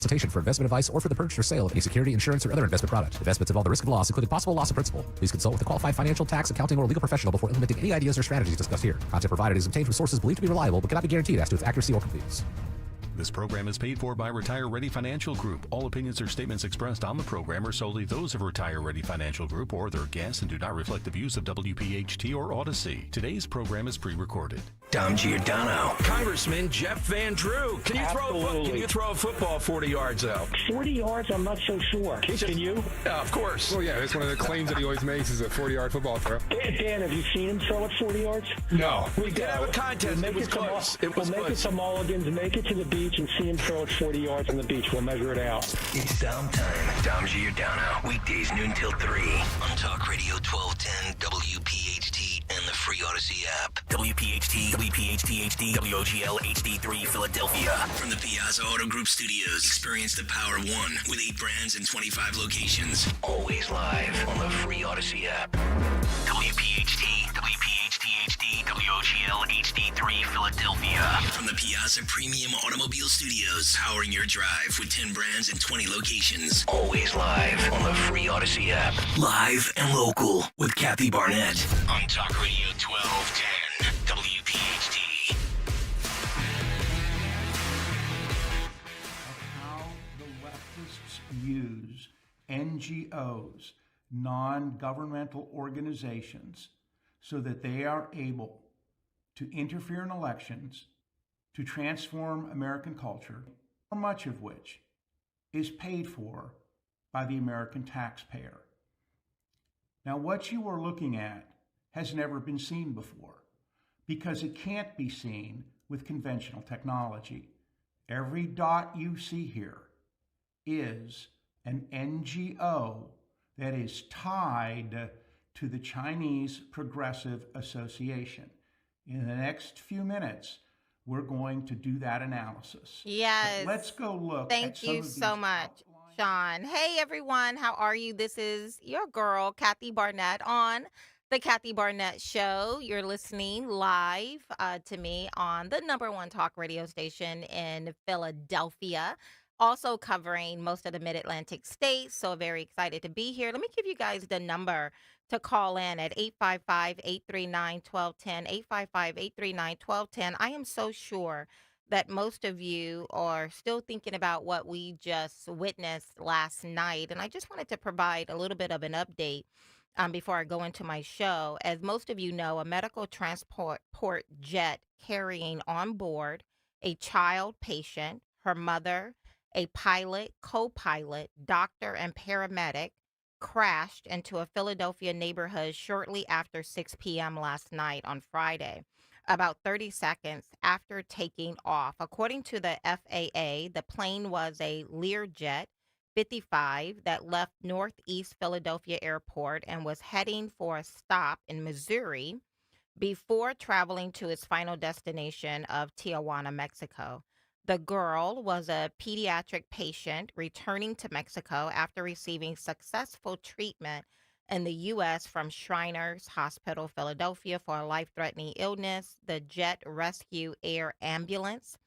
Solicitation for investment advice or for the purchase or sale of any security, insurance, or other investment product. Investments involve the risk of loss, including possible loss of principal. Please consult with a qualified financial, tax, accounting, or legal professional before implementing any ideas or strategies discussed here. Content provided is obtained from sources believed to be reliable but cannot be guaranteed as to its accuracy or completeness. This program is paid for by Retire Ready Financial Group. All opinions or statements expressed on the program are solely those of Retire Ready Financial Group or their guests and do not reflect the views of WPHT or Odyssey. Today's program is pre-recorded. Dom Giordano. Congressman Jeff Van Drew. Can you throw a football 40 yards out? 40 yards? I'm not so sure. Can you? Yeah, of course. Well, yeah, that's one of the claims that he always makes is a 40-yard football throw. Dan, have you seen him throw it 40 yards? No. We did have a contest. It was close. We'll make it to Mulligan's, make it to the beach, and see him throw it 40 yards on the beach. We'll measure it out. It's Dom time. Dom Giordano. Weekdays noon till 3 on Talk Radio 1210, WPHT, and the free Odyssey app. WPHT, WPHT HD, WOGL HD3 Philadelphia. From the Piazza Auto Group Studios, experience the power of one with 8 brands and 25 locations. Always live on the free Odyssey app. WPHT, WPHT HD, WOGL HD3 Philadelphia. From the Piazza Premium Automobile Studios, powering your drive with 10 brands and 20 locations. Always live on the free Odyssey app. Live and local with Kathy Barnette on Talk Radio 1210 WPHT. How the leftists use NGOs, non-governmental organizations, so that they are able to interfere in elections, to transform American culture, much of which is paid for by the American taxpayer. Now, what you are looking at has never been seen before because it can't be seen with conventional technology. Every dot you see here is an NGO that is tied to the Chinese Progressive Association. In the next few minutes, we're going to do that analysis. Yes. But let's go look. Thank you so much, Sean. Hey, everyone. How are you? This is your girl, Kathy Barnette, on The Kathy Barnette Show. You're listening live to me on the #1 talk radio station in Philadelphia. Also covering most of the mid-Atlantic states, so very excited to be here. Let me give you guys the number to call in at 855-839-1210, 855-839-1210. I am so sure that most of you are still thinking about what we just witnessed last night, and I just wanted to provide a little bit of an update before I go into my show. As most of you know, a medical transport jet carrying on board a child patient, her mother, a pilot, co-pilot, doctor, and paramedic crashed into a Philadelphia neighborhood shortly after 6 p.m. last night on Friday, about 30 seconds after taking off. According to the FAA, the plane was a Learjet 55 that left Northeast Philadelphia Airport and was heading for a stop in Missouri before traveling to its final destination of Tijuana, Mexico. The girl was a pediatric patient returning to Mexico after receiving successful treatment in the U.S. from Shriners Hospital, Philadelphia, for a life-threatening illness. The Jet Rescue Air Ambulance,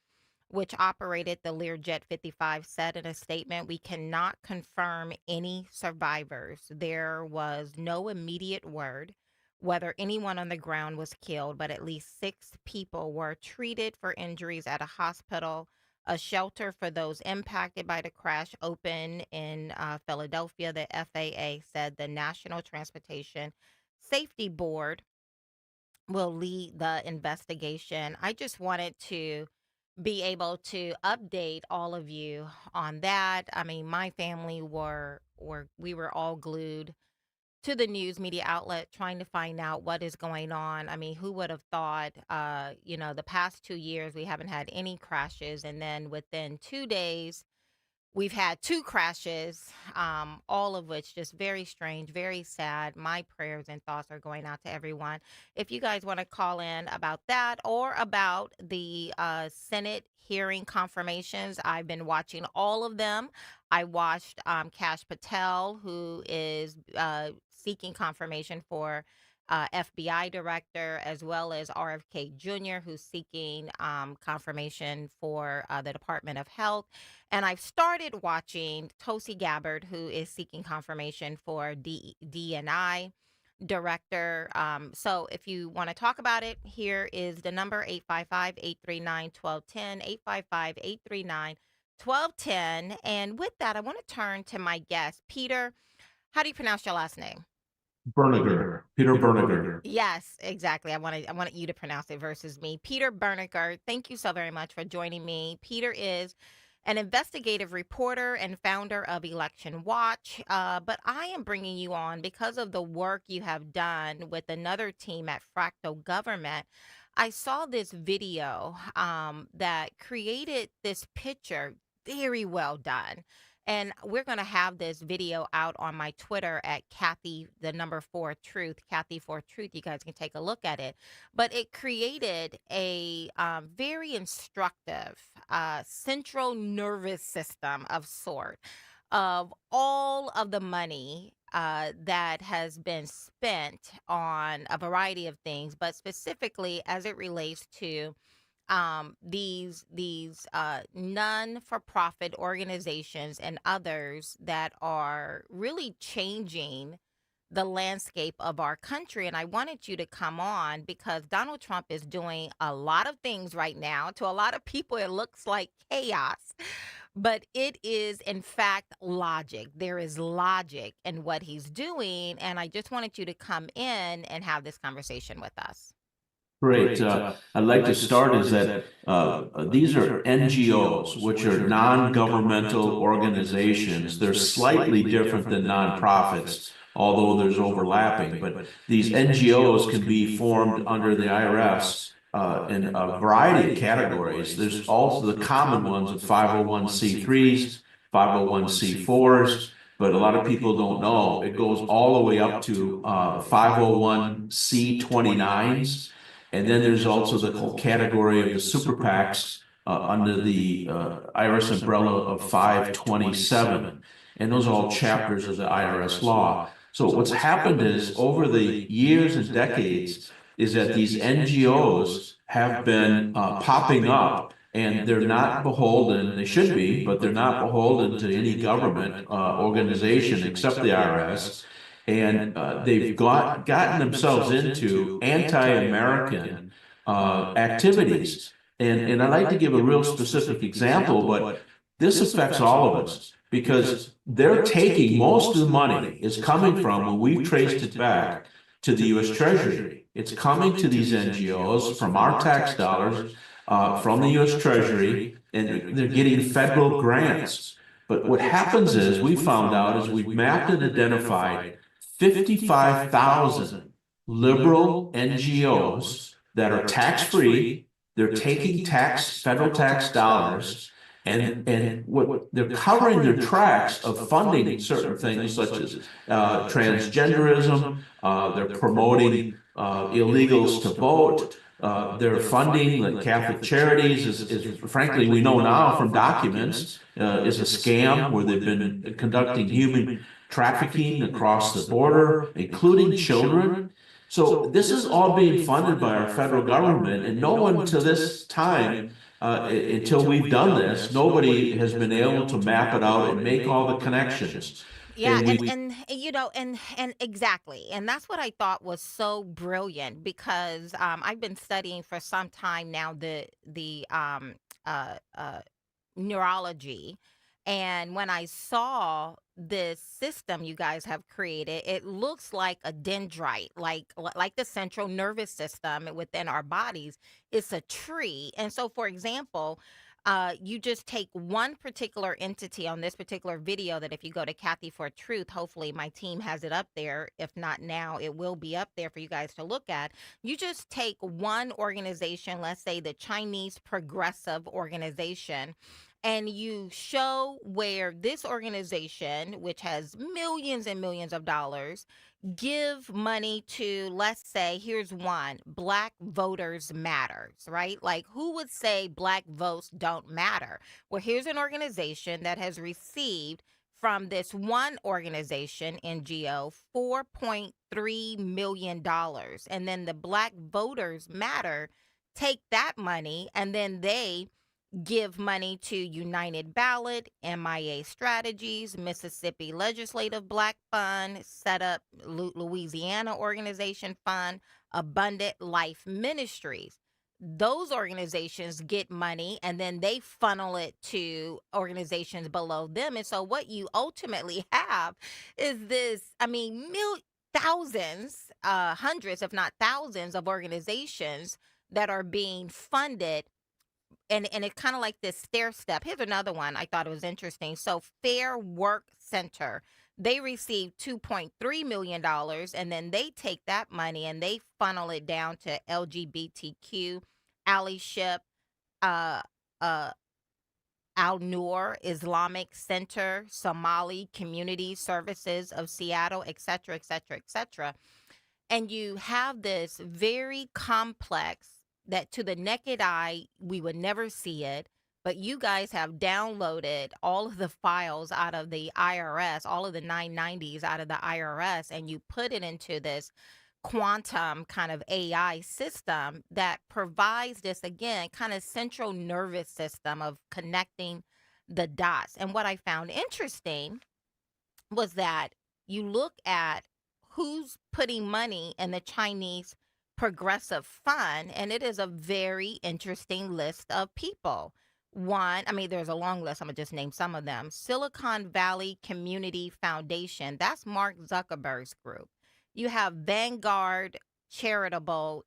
which operated the Learjet 55, said in a statement, "We cannot confirm any survivors. There was no immediate word whether anyone on the ground was killed, but at least 6 people were treated for injuries at a hospital. A shelter for those impacted by the crash opened in Philadelphia." The FAA said the National Transportation Safety Board will lead the investigation. I just wanted to be able to update all of you on that. I mean, my family we were all glued to the news media outlet trying to find out what is going on. I mean, who would have thought, the past 2 years we haven't had any crashes, and then within 2 days we've had 2 crashes, all of which just very strange, very sad. My prayers and thoughts are going out to everyone. If you guys want to call in about that or about the Senate hearing confirmations, I've been watching all of them. I watched Kash Patel, who is seeking confirmation for FBI director, as well as RFK Jr., who's seeking confirmation for the Department of Health. And I've started watching Tulsi Gabbard, who is seeking confirmation for DNI director. So if you want to talk about it, here is the number: 855-839-1210, 855-839-1210. And with that, I want to turn to my guest, Peter. How do you pronounce your last name? Berniger, Peter Berniger. Yes, exactly. I wanted you to pronounce it versus me. Peter Berniger, thank you so very much for joining me. Peter is an investigative reporter and founder of Election Watch. But I am bringing you on because of the work you have done with another team at Fractal Government. I saw this video that created this picture, very well done. And we're going to have this video out on my Twitter at Kathy, the number 4 Truth, Kathy 4 Truth. You guys can take a look at it. But it created a very instructive central nervous system of sort of all of the money that has been spent on a variety of things, but specifically as it relates to these non-for-profit organizations and others that are really changing the landscape of our country. And I wanted you to come on because Donald Trump is doing a lot of things right now. To a lot of people, it looks like chaos, but it is in fact logic. There is logic in what he's doing. And I just wanted you to come in and have this conversation with us. Great. I'd like to start is that these are NGOs, which are non-governmental organizations. They're slightly different than nonprofits, although there's overlapping. But these NGOs can be formed under the IRS in a variety of categories. There's also the common ones of 501c3s, 501c4s, but a lot of people don't know. It goes all the way up to 501c29s. And then there's also the whole category of the super PACs under the IRS umbrella of 527. And those are all chapters of the IRS law. So what's happened is over the years and decades is that these NGOs have been popping up, and they're not beholden, they should be, but they're not beholden to any government organization except the IRS. And they've gotten themselves into anti-American activities. And I'd like to give a real specific example, but this affects all of us because they're taking most of the money is coming from, when we've traced it back, to the U.S. Treasury. It's coming to these NGOs from our tax dollars, from the U.S. Treasury, and they're getting federal grants. But what happens is, we found out, is we've mapped and identified 55,000 liberal NGOs that are tax-free. They're taking federal tax dollars, and what they're covering their tracks of funding certain things such as transgenderism. They're promoting illegals to vote. They're funding like Catholic Charities is frankly, we know now from documents, is a scam where they've been conducting human trafficking across the border, including children. So this is all being funded by our federal government, and no one to this time, until we've done this, nobody has been able to map it out and make all the connections. Yeah, and you know, and exactly, and that's what I thought was so brilliant because I've been studying for some time now the neurology, and when I saw this system you guys have created, it looks like a dendrite, like the central nervous system within our bodies. It's a tree, and so for example, you just take one particular entity on this particular video that if you go to Kathy for Truth, hopefully my team has it up there. If not now, it will be up there for you guys to look at. You just take one organization, let's say the Chinese Progressive Organization, and you show where this organization, which has millions and millions of dollars, give money to, let's say, here's one, Black Voters Matters, right? Like, who would say Black votes don't matter? Well, here's an organization that has received from this one organization, NGO, $4.3 million. And then the Black Voters Matter take that money and then they give money to United Ballot, MIA Strategies, Mississippi Legislative Black Fund, Set Up Louisiana Organization Fund, Abundant Life Ministries. Those organizations get money and then they funnel it to organizations below them. And so what you ultimately have is this, thousands, hundreds, if not thousands of organizations that are being funded. And it's kind of like this stair step. Here's another one I thought it was interesting. So Fair Work Center, they received $2.3 million, and then they take that money and they funnel it down to LGBTQ, allyship, uh, uh, Al Noor Islamic Center, Somali Community Services of Seattle, et cetera, et cetera, et cetera. And you have this very complex that to the naked eye, we would never see it. But you guys have downloaded all of the files out of the IRS, all of the 990s out of the IRS, and you put it into this quantum kind of AI system that provides this, again, kind of central nervous system of connecting the dots. And what I found interesting was that you look at who's putting money in the Chinese Progressive Fund, and it is a very interesting list of people. One, there's a long list. I'm going to just name some of them. Silicon Valley Community Foundation. That's Mark Zuckerberg's group. You have Vanguard Charitable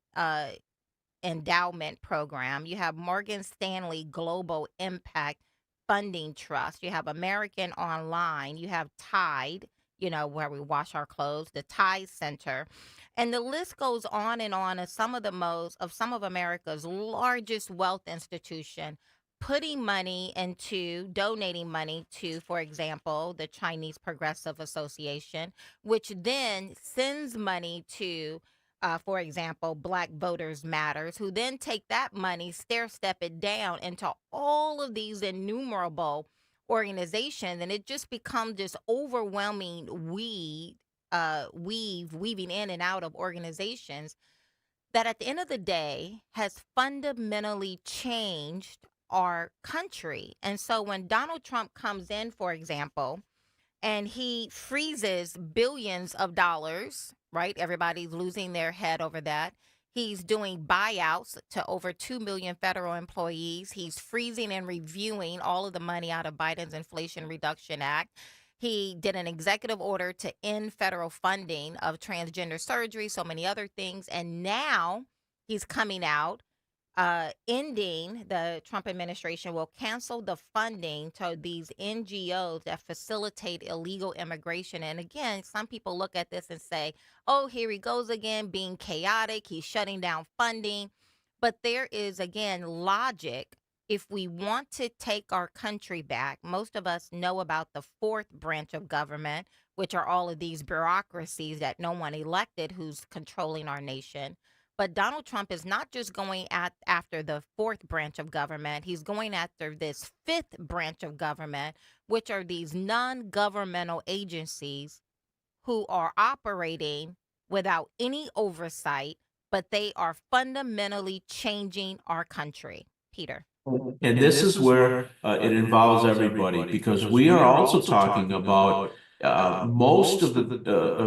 Endowment Program. You have Morgan Stanley Global Impact Funding Trust. You have American Online. You have Tide, where we wash our clothes, the Tide Center. And the list goes on and on of some of America's largest wealth institution putting money into, donating money to, for example, the Chinese Progressive Association, which then sends money to, for example, Black Voters Matters, who then take that money, stair-step it down into all of these innumerable organizations, and it just becomes this overwhelming weaving in and out of organizations that at the end of the day has fundamentally changed our country. And so when Donald Trump comes in, for example, and he freezes billions of dollars, right? Everybody's losing their head over that. He's doing buyouts to over 2 million federal employees. He's freezing and reviewing all of the money out of Biden's Inflation Reduction Act. He did an executive order to end federal funding of transgender surgery, so many other things. And now he's coming out, ending, the Trump administration will cancel the funding to these NGOs that facilitate illegal immigration. And again, some people look at this and say, oh, here he goes again, being chaotic. He's shutting down funding. But there is, again, logic. If we want to take our country back, most of us know about the fourth branch of government, which are all of these bureaucracies that no one elected who's controlling our nation. But Donald Trump is not just going after the fourth branch of government. He's going after this fifth branch of government, which are these non-governmental agencies who are operating without any oversight, but they are fundamentally changing our country. Peter. And this is where it involves everybody, because we are also talking about most of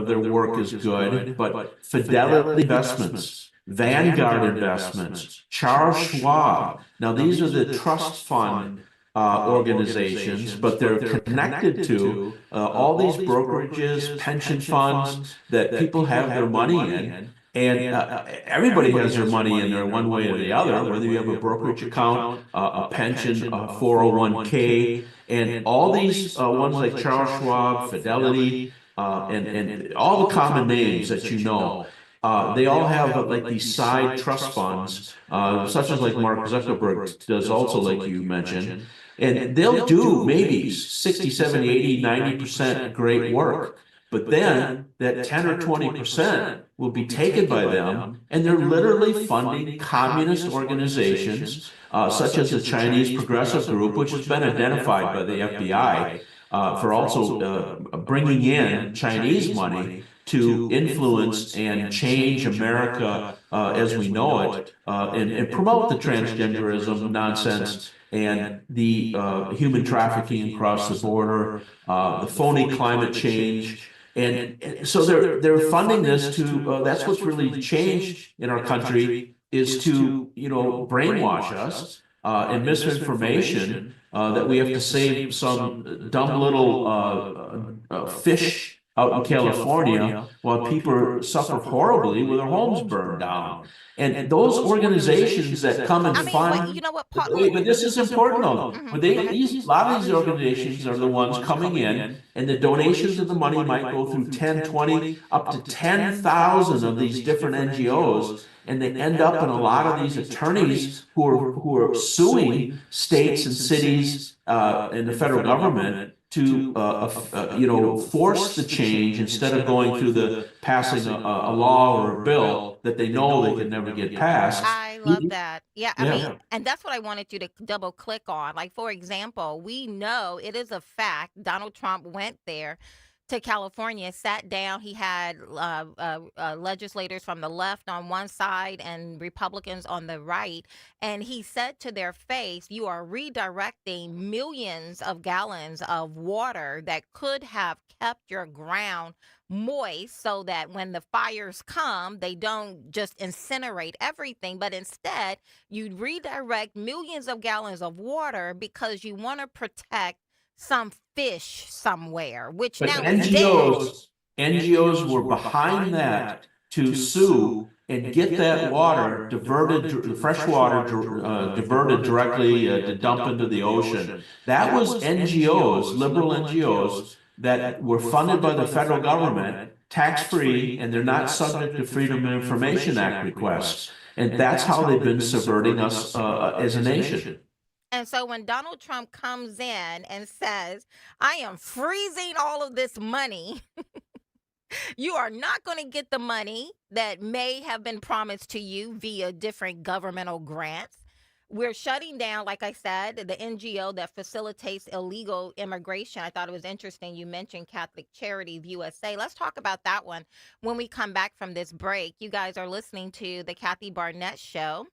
their work is good, but Fidelity Investments, Vanguard Investments, Charles Schwab. Now, these are the trust fund organizations, but they're connected to all these brokerages, pension funds that people have their money in. And everybody has their money in there one way or the other, whether you have a brokerage account, a pension, a 401k, and all these ones like Charles Schwab, Fidelity, and all the common names that you know. They all have like these side trust funds, such as like Mark Zuckerberg does also, like you mentioned. And they'll do maybe 60, 70, 80, 90% great work. But then that 10 or 20% will be taken by them, and they're literally funding communist organizations, such as the Chinese Progressive Group, which has been identified by the FBI for also bringing in Chinese money to influence and change America as we know it, and promote the transgenderism nonsense and the human trafficking across the border, the phony climate change. And so they're funding this to, that's what's really changed in our country, is to, brainwash us and misinformation that we have to save some dumb little fish out in California while people suffer horribly with their homes burned down. And those organizations that come and fund, you know what, but this is important though. But a lot of these organizations are the ones coming in, and the donations of the money might go through 10, 20, up to 10,000 of these different NGOs. And they end up in a lot of these attorneys who are suing states and cities and the federal government to force the change instead of going through the passing a law or a bill that they know they can never get passed. I love that. Yeah, I mean, and that's what I wanted you to double click on. Like, for example, we know it is a fact Donald Trump went there to California, sat down. He had legislators from the left on one side and Republicans on the right. And he said to their face, you are redirecting millions of gallons of water that could have kept your ground moist so that when the fires come, they don't just incinerate everything, but instead you redirect millions of gallons of water because you want to protect some fish somewhere, which but now NGOs were behind that to sue and get that water diverted, the fresh water diverted directly to dump into the ocean. That was NGOs, liberal NGOs, that were funded by the federal government, tax-free, and they're not subject to Freedom of Information Act requests. And that's how they've been subverting us as a nation. And so when Donald Trump comes in and says, I am freezing all of this money, you are not going to get the money that may have been promised to you via different governmental grants. We're shutting down, like I said, the NGO that facilitates illegal immigration. I thought it was interesting you mentioned Catholic Charities USA. Let's talk about that one when we come back from this break. You guys are listening to the Kathy Barnette Show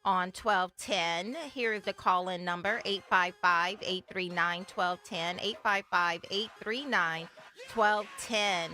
on 1210. Here is the call-in number, 855-839-1210, 855-839-1210.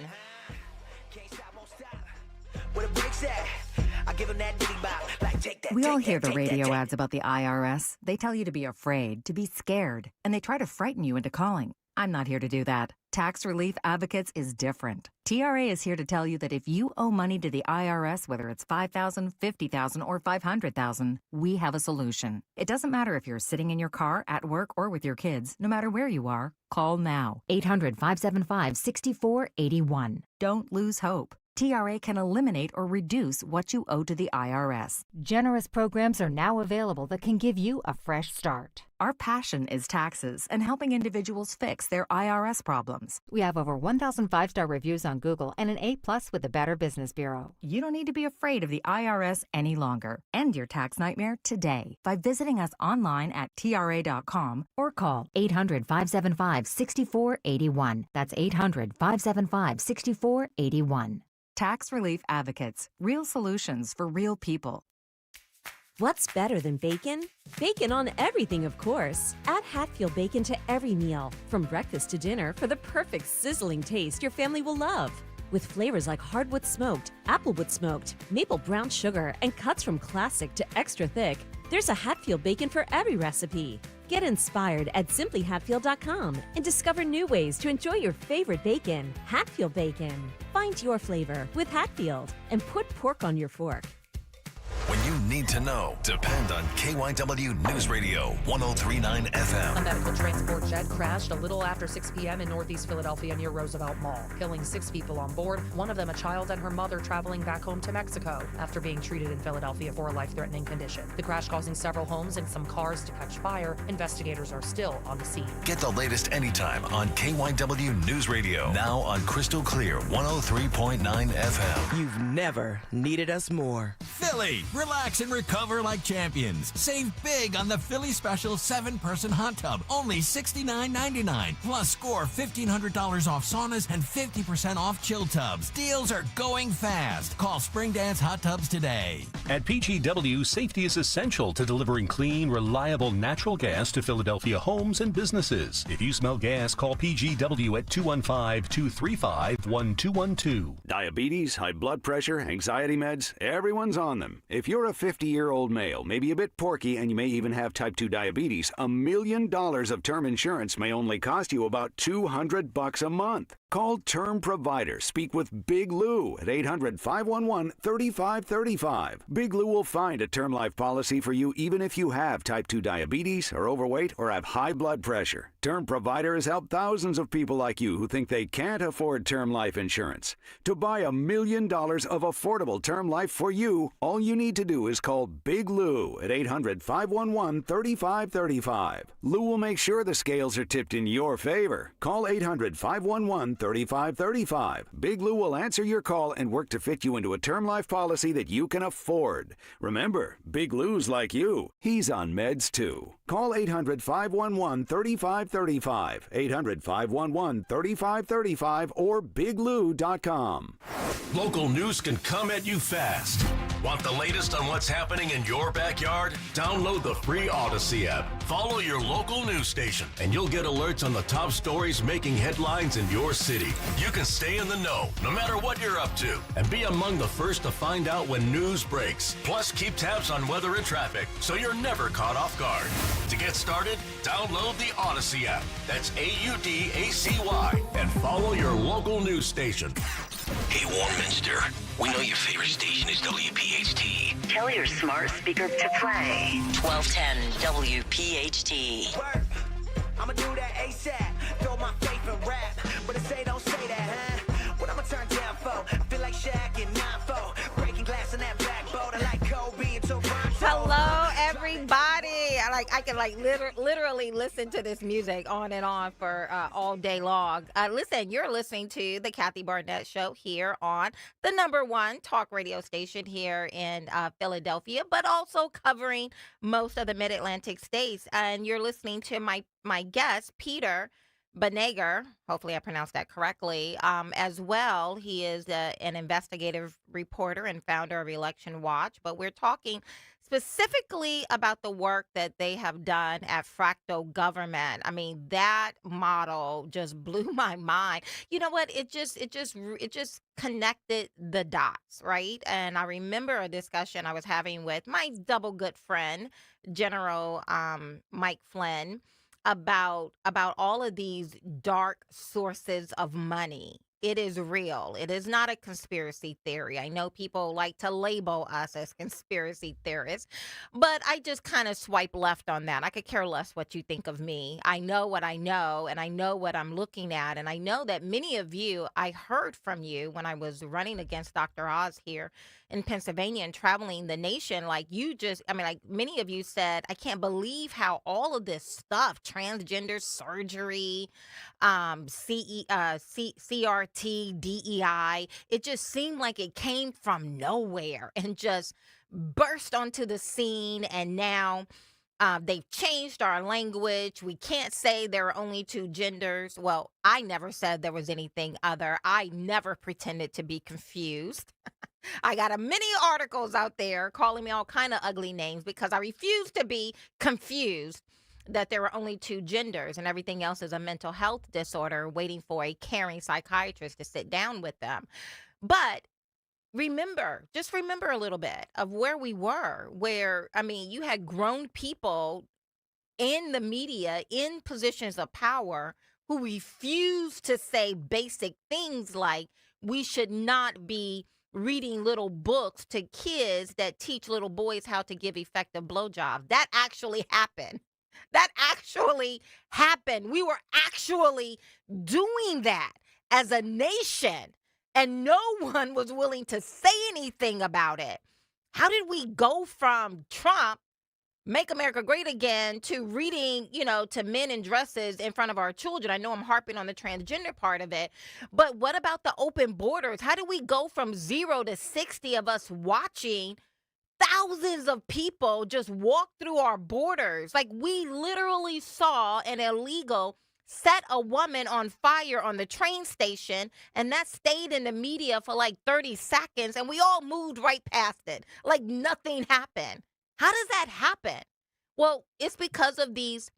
We all hear the radio ads about the IRS. They tell you to be afraid, to be scared, and they try to frighten you into calling. I'm not here to do that. Tax Relief Advocates is different. TRA is here to tell you that if you owe money to the IRS, whether it's $5,000, $50,000, or $500,000, we have a solution. It doesn't matter if you're sitting in your car, at work, or with your kids. No matter where you are, call now. 800-575-6481. Don't lose hope. TRA can eliminate or reduce what you owe to the IRS. Generous programs are now available that can give you a fresh start. Our passion is taxes and helping individuals fix their IRS problems. We have over 1,000 5-star reviews on Google and an A+ with the Better Business Bureau. You don't need to be afraid of the IRS any longer. End your tax nightmare today by visiting us online at TRA.com or call 800-575-6481. That's 800-575-6481. Tax Relief Advocates. Real solutions for real people. What's better than bacon? Bacon on everything, of course. Add Hatfield bacon to every meal, from breakfast to dinner, for the perfect sizzling taste your family will love. With flavors like hardwood smoked, applewood smoked, maple brown sugar, and cuts from classic to extra thick, there's a Hatfield bacon for every recipe. Get inspired at simplyhatfield.com and discover new ways to enjoy your favorite bacon. Hatfield bacon. Find your flavor with Hatfield and put pork on your fork. When you need to know, depend on KYW News Radio 103.9 FM. A medical transport jet crashed a little after 6 p.m. in Northeast Philadelphia near Roosevelt Mall, killing 6 people on board, one of them a child and her mother traveling back home to Mexico after being treated in Philadelphia for a life-threatening condition. The crash causing several homes and some cars to catch fire. Investigators are still on the scene. Get the latest anytime on KYW News Radio. Now on Crystal Clear 103.9 FM. You've never needed us more. Philly, relax. Relax and recover like champions. Save big on the Philly Special 7-person hot tub, only $69.99. Plus, score $1,500 off saunas and 50% off chill tubs. Deals are going fast. Call Spring Dance Hot Tubs today. At PGW, safety is essential to delivering clean, reliable natural gas to Philadelphia homes and businesses. If you smell gas, call PGW at 215-235-1212. Diabetes, high blood pressure, anxiety meds, everyone's on them. If you're a 50-year-old male, maybe a bit porky, and you may even have type 2 diabetes, $1 million of term insurance may only cost you about $200 a month. Call Term Provider. Speak with Big Lou at 800-511-3535. Big Lou will find a term life policy for you even if you have type 2 diabetes, are overweight, or have high blood pressure. Term Provider has helped thousands of people like you who think they can't afford term life insurance. To buy $1 million of affordable term life for you, all you need to do is call Big Lou at 800-511-3535. Lou will make sure the scales are tipped in your favor. Call 800-511-3535. Big Lou will answer your call and work to fit you into a term life policy that you can afford. Remember, Big Lou's like you. He's on meds too. Call 800-511-3535. 800-511-3535 or biglou.com. Local news can come at you fast. Want the latest on what's happening in your backyard? Download the free Odyssey app. Follow your local news station, and you'll get alerts on the top stories making headlines in your city. You can stay in the know, no matter what you're up to, and be among the first to find out when news breaks. Plus, keep tabs on weather and traffic, so you're never caught off guard. To get started, download the Odyssey app. That's AUDACY, and follow your local news station. Hey, Warminster, we know your favorite station is WPHT. Tell your smart speaker to play 1210 WPHT. Work. I'ma do that ASAP. Throw my faith in rap. But I say don't say that, huh? What I'ma turn down for? I feel like Shaq in 9-4. Breaking glass on that backboard. I like Kobe and Toronto. Hello, everybody. I can literally listen to this music on and on for all day long. Listen, you're listening to the Kathy Barnette Show here on the #1 talk radio station here in Philadelphia, but also covering most of the Mid-Atlantic states. And you're listening to my guest, Peter Barnette. Hopefully I pronounced that correctly. As well, he is an investigative reporter and founder of Election Watch. But we're talking specifically about the work that they have done at Fractal Government. I mean, that model just blew my mind. You know what? It just connected the dots, right? And I remember a discussion I was having with my double good friend, General Mike Flynn, about all of these dark sources of money. It is real. It is not a conspiracy theory. I know people like to label us as conspiracy theorists, but I just kind of swipe left on that. I could care less what you think of me. I know what I know, and I know what I'm looking at, and I know that many of you, I heard from you when I was running against Dr. Oz here in Pennsylvania and traveling the nation. Like many of you said, I can't believe how all of this stuff, transgender surgery, CRT, DEI, it just seemed like it came from nowhere and just burst onto the scene. And now they've changed our language. We can't say there are only two genders. Well, I never said there was anything other. I never pretended to be confused. I got many articles out there calling me all kind of ugly names because I refuse to be confused that there are only two genders and everything else is a mental health disorder waiting for a caring psychiatrist to sit down with them. But just remember a little bit of where we were, where, you had grown people in the media in positions of power who refused to say basic things like we should not be reading little books to kids that teach little boys how to give effective blowjobs. That actually happened. We were actually doing that as a nation, and no one was willing to say anything about it. How did we go from Trump, Make America Great Again, to reading, to men in dresses in front of our children? I know I'm harping on the transgender part of it, but what about the open borders? How did we go from 0 to 60 of us watching thousands of people just walk through our borders. Like, we literally saw an illegal set a woman on fire on the train station, and that stayed in the media for like 30 seconds, and we all moved right past it. Like nothing happened. How does that happen? Well, it's because of these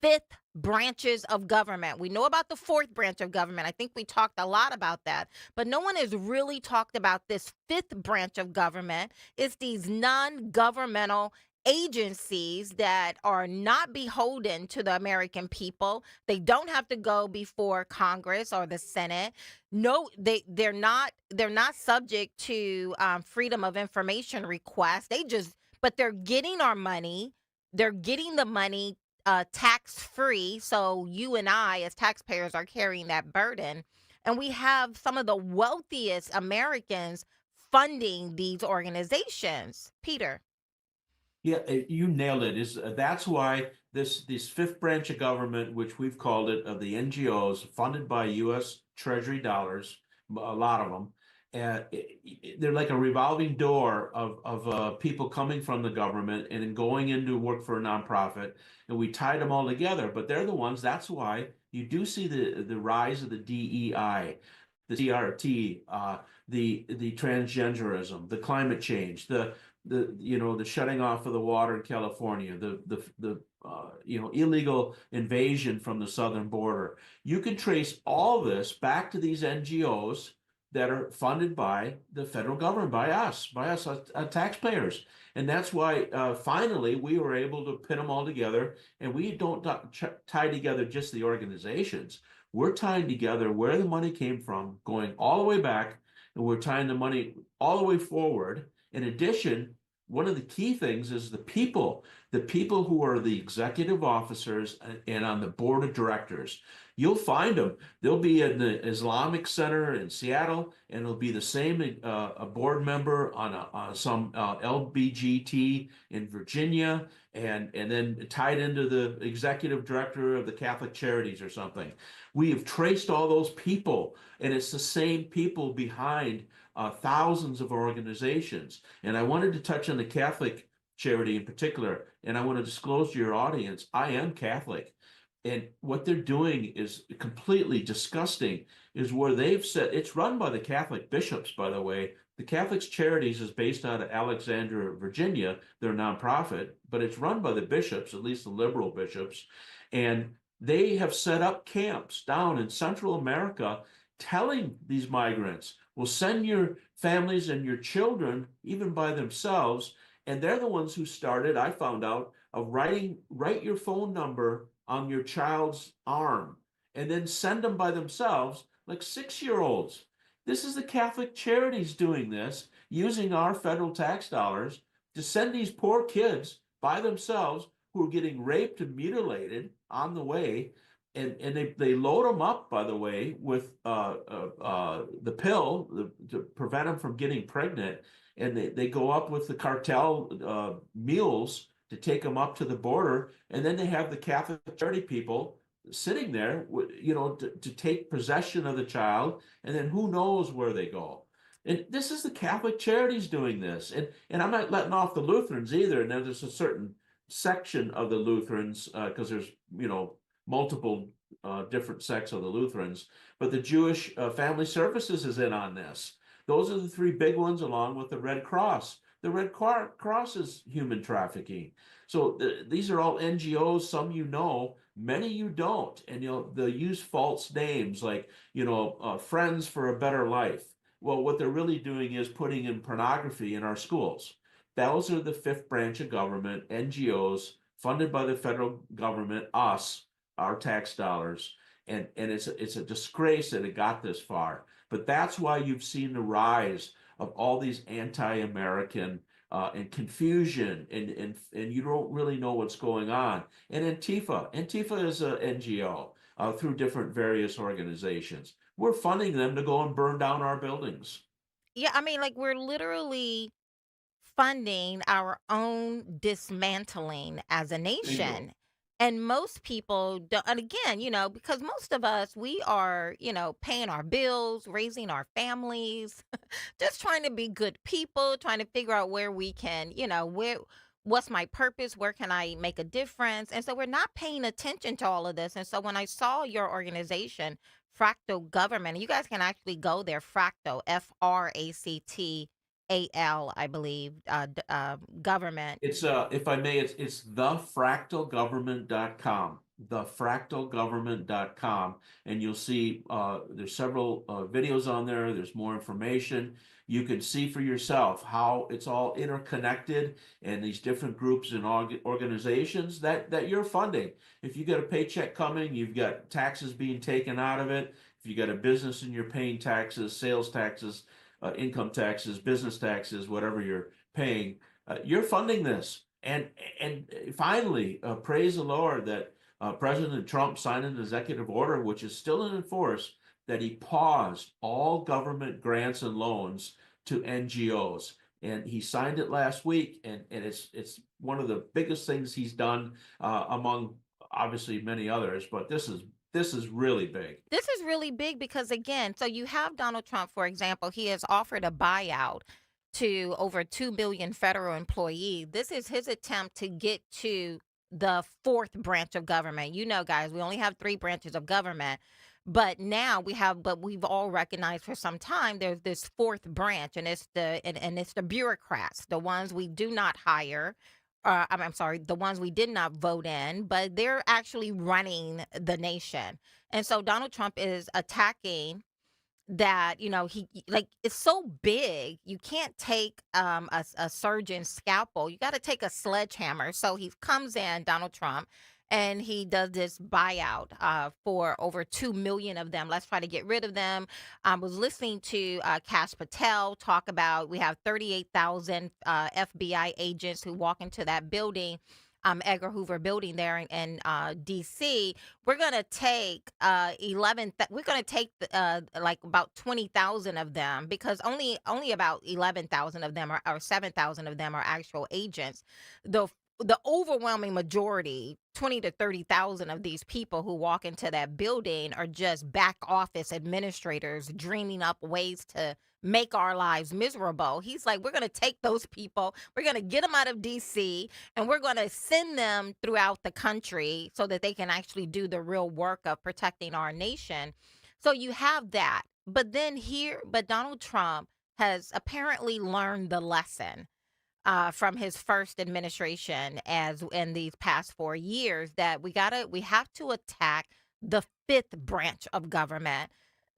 fifth branches of government. We know about the fourth branch of government. I think we talked a lot about that, but no one has really talked about this fifth branch of government. It's these non-governmental agencies that are not beholden to the American people. They don't have to go before Congress or the Senate. No, they're not subject to freedom of information requests. But they're getting our money. They're getting the money tax free. So you and I, as taxpayers, are carrying that burden. And we have some of the wealthiest Americans funding these organizations. Peter. Yeah, you nailed it. That's why this fifth branch of government, which we've called it, of the NGOs, funded by U.S. Treasury dollars, a lot of them, they're like a revolving door of people coming from the government and then going into work for a nonprofit, and we tied them all together. But they're the ones. That's why you do see the rise of the DEI, the CRT, the transgenderism, the climate change, the shutting off of the water in California, the illegal invasion from the southern border. You can trace all this back to these NGOs that are funded by the federal government, by us taxpayers. And that's why finally we were able to pin them all together. And we don't tie together just the organizations. We're tying together where the money came from, going all the way back, and we're tying the money all the way forward. In addition, one of the key things is the people who are the executive officers and on the board of directors. You'll find them. They'll be in the Islamic Center in Seattle, and it'll be the same a board member on some LBGT in Virginia, and then tied into the executive director of the Catholic Charities or something. We have traced all those people, and it's the same people behind thousands of organizations. And I wanted to touch on the Catholic charity in particular, and I want to disclose to your audience, I am Catholic. And what they're doing is completely disgusting, is where they've said, it's run by the Catholic bishops, by the way. The Catholic Charities is based out of Alexandria, Virginia. They're a nonprofit, but it's run by the bishops, at least the liberal bishops. And they have set up camps down in Central America telling these migrants, well, send your families and your children, even by themselves. And they're the ones who started, I found out, of write your phone number on your child's arm and then send them by themselves, like 6-year-olds. This is the Catholic Charities doing this, using our federal tax dollars to send these poor kids by themselves who are getting raped and mutilated on the way. And they load them up, by the way, with the pill to prevent them from getting pregnant. And they go up with the cartel mules to take them up to the border. And then they have the Catholic charity people sitting there, to take possession of the child. And then who knows where they go. And this is the Catholic Charities doing this. And I'm not letting off the Lutherans either. And there's a certain section of the Lutherans, because there's, multiple different sects of the Lutherans, but the Jewish Family Services is in on this. Those are the three big ones, along with the Red Cross. The Red Cross is human trafficking. So these are all NGOs. Some many you don't, and they'll use false names like Friends for a Better Life. Well, what they're really doing is putting in pornography in our schools. Those are the fifth branch of government, NGOs, funded by the federal government, our tax dollars, and it's a disgrace that it got this far. But that's why you've seen the rise of all these anti-American and confusion, and you don't really know what's going on. And Antifa is an NGO through different various organizations. We're funding them to go and burn down our buildings. Yeah, I mean, like, we're literally funding our own dismantling as a nation. And most people don't, and again, because most of us, we are, paying our bills, raising our families, just trying to be good people, trying to figure out where we can, what's my purpose? Where can I make a difference? And so we're not paying attention to all of this. And so when I saw your organization, Fractal Government, you guys can actually go there, Fractal, FRACTAL, I believe, government. It's if I may, it's thefractalgovernment.com, thefractalgovernment.com, and you'll see there's several videos on there. There's more information. You can see for yourself how it's all interconnected and these different groups and organizations that you're funding. If you got a paycheck coming, you've got taxes being taken out of it. If you got a business and you're paying taxes, sales taxes, income taxes, business taxes, whatever you're paying, you're funding this. And finally, praise the Lord that President Trump signed an executive order, which is still in force, that he paused all government grants and loans to NGOs. And he signed it last week, and it's one of the biggest things he's done among obviously many others. But this is really big. This is really big because, again, so you have Donald Trump, for example, he has offered a buyout to over 2 billion federal employees. This is his attempt to get to the fourth branch of government. Guys, we only have 3 branches of government, but now we've all recognized for some time there's this fourth branch, and it's the bureaucrats, the ones we do not hire. I'm sorry, the ones we did not vote in, but they're actually running the nation. And so Donald Trump is attacking that, he, like, it's so big, you can't take a surgeon's scalpel. You got to take a sledgehammer. So he comes in, Donald Trump, and he does this buyout for over 2 million of them. Let's try to get rid of them. I was listening to Kash Patel talk about we have 38,000 FBI agents who walk into that building, Edgar Hoover building there in D.C. We're gonna take we're gonna take like about 20,000 of them, because only about 11,000 of them or 7,000 of them are actual agents. The overwhelming majority, 20 to 30,000 of these people who walk into that building are just back office administrators dreaming up ways to make our lives miserable. He's like, we're going to take those people, we're going to get them out of DC, and we're going to send them throughout the country so that they can actually do the real work of protecting our nation. So you have that. But Donald Trump has apparently learned the lesson from his first administration, as in these past 4 years, that we have to attack the fifth branch of government.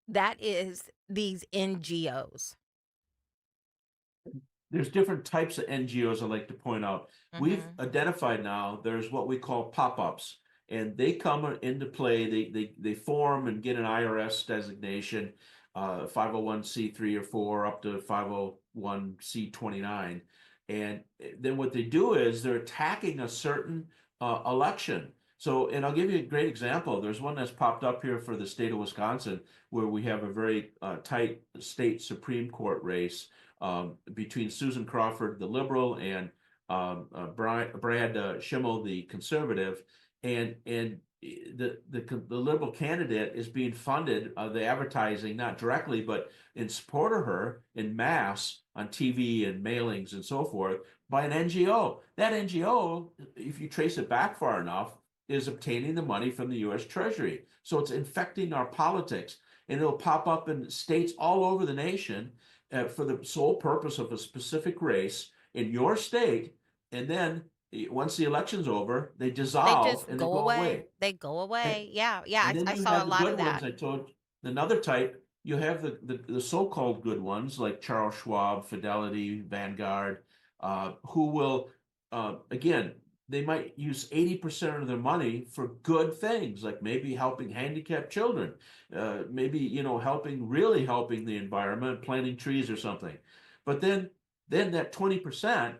That is these NGOs. There's different types of NGOs I'd like to point out. We've identified now there's what we call pop-ups, and they come into play. They form and get an IRS designation, 501c3 or 4 up to 501c29. And then what they do is they're attacking a certain election. So, and I'll give you a great example. There's one that's popped up here for the state of Wisconsin, where we have a very tight state Supreme Court race between Susan Crawford, the liberal, and Brad Schimmel, the conservative. And the liberal candidate is being funded, the advertising, not directly, but in support of her in mass on TV and mailings and so forth, by an NGO. That NGO, if you trace it back far enough, is obtaining the money from the U.S. Treasury. So it's infecting our politics, and it'll pop up in states all over the nation for the sole purpose of a specific race in your state, and then once the election's over, they dissolve, they just and go they go away. They go away. And, yeah. and I you saw have a the lot good of that. ones. I told another type. You have the so-called good ones like Charles Schwab, Fidelity, Vanguard, who will again, they might use 80% of their money for good things, like maybe helping handicapped children, maybe really helping the environment, planting trees or something. But then that 20%.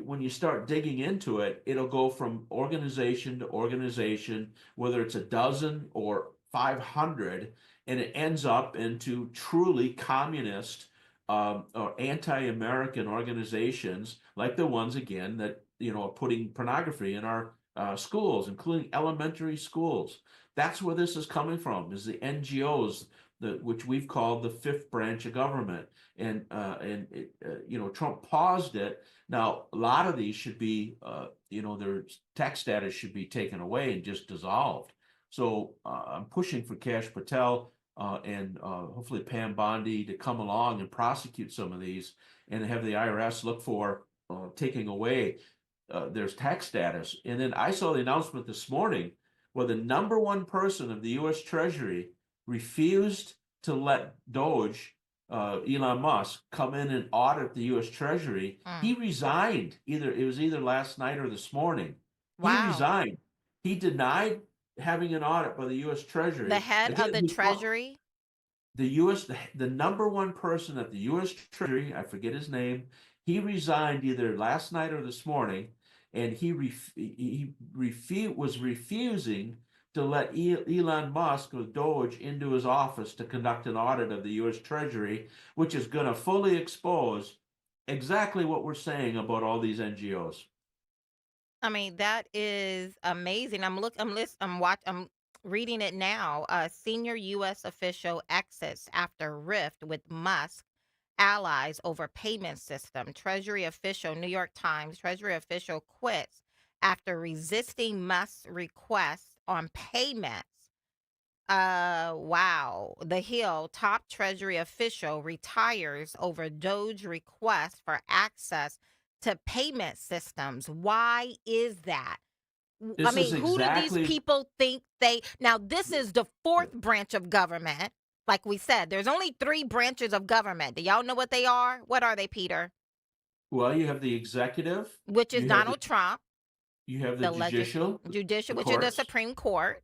When you start digging into it, it'll go from organization to organization, whether it's a dozen or 500, and it ends up into truly communist or anti-American organizations, like the ones again that are putting pornography in our schools, including elementary schools. That's where this is coming from, is the NGOs, which we've called the fifth branch of government. And Trump paused it. Now, a lot of these should be, their tax status should be taken away and just dissolved. So I'm pushing for Kash Patel and hopefully Pam Bondi to come along and prosecute some of these and have the IRS look for taking away their tax status. And then I saw the announcement this morning where the number one person of the U.S. Treasury refused to let Doge, Elon Musk, come in and audit the U.S. Treasury. He resigned. It was either last night or this morning. He resigned. He denied having an audit by the U.S. Treasury. The head of the Treasury? The number one person at the U.S. Treasury, I forget his name, he resigned either last night or this morning, and he was refusing to let Elon Musk or Doge into his office to conduct an audit of the U.S. Treasury, which is going to fully expose exactly what we're saying about all these NGOs. I mean, that is amazing. I'm reading it now. A senior U.S. official exits after rift with Musk allies over payment system. Treasury official, New York Times, Treasury official quits after resisting Musk's request on payments. Wow. The Hill, top Treasury official, retires over Doge request for access to payment systems. Why is that? Who do these people think now this is the fourth branch of government. Like we said, there's only 3 branches of government. Do y'all know what they are? What are they, Peter? Well, you have the executive, which is Donald Trump. You have the judicial, which is the Supreme Court.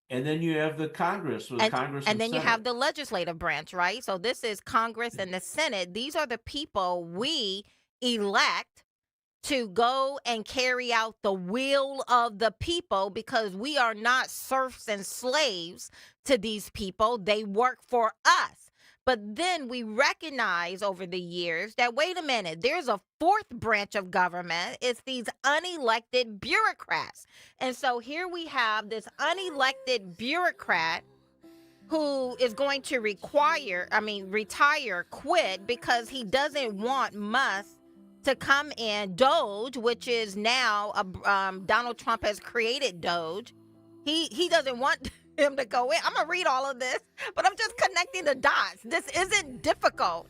And then you have the Congress, and then you have the legislative branch, right? So this is Congress and the Senate. These are the people we elect to go and carry out the will of the people, because we are not serfs and slaves to these people. They work for us. But then we recognize over the years that, wait a minute, there's a fourth branch of government. It's these unelected bureaucrats. And so here we have this unelected bureaucrat who is going to retire, quit, because he doesn't want Musk to come in. Doge, which is now Donald Trump has created Doge. He doesn't want him to go in. I'm gonna read all of this, but I'm just connecting the dots. This isn't difficult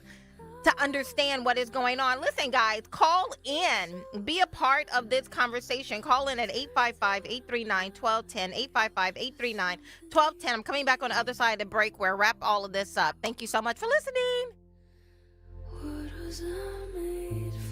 to understand what is going on. Listen, guys, call in, be a part of this conversation. Call in at 855-839-1210, 855-839-1210. I'm coming back on the other side of the break where I wrap all of this up. Thank you so much for listening.